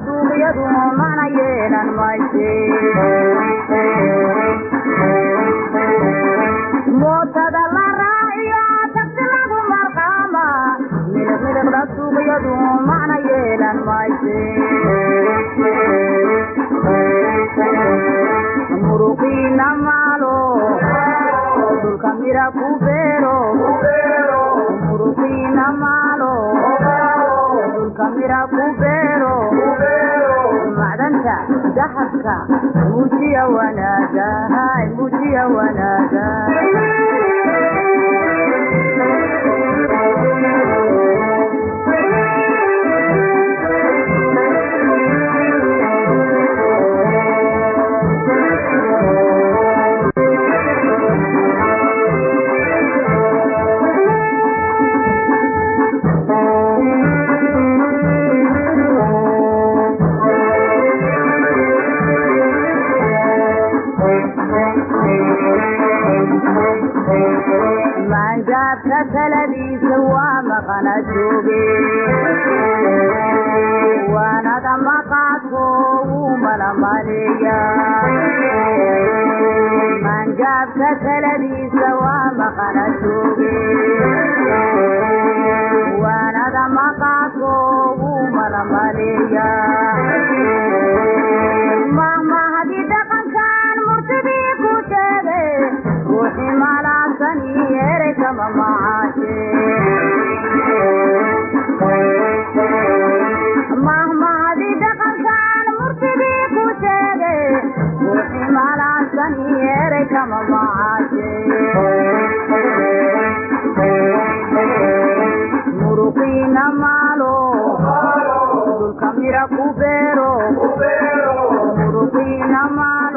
suuqyadu mana yeelan mayse mootada la raaciyo tagsi lagu marqaama miliqda suuqyadu mana yeelan mayse muruqiina maalo dulka mira ku beero muruqiina maalo dulka mira ku beero macdanta dahabka muujiya wanaaga muujiya wanaaga taladiisa waa maqana jooge waanada maqaato wuu malamaleeya manjaabka taladiisa waa maqana jooge waanada maqaato wuu malamaleeya mahmahadii dhaqankan murtidii ku sheege ruuxii malaasani erey kama macaashe mahmahadii dhaqankan murtidii ku sheege ruuxii malaasani erey kama macaashe muruqiina maalo dulka mira ku beero muruqiina maalo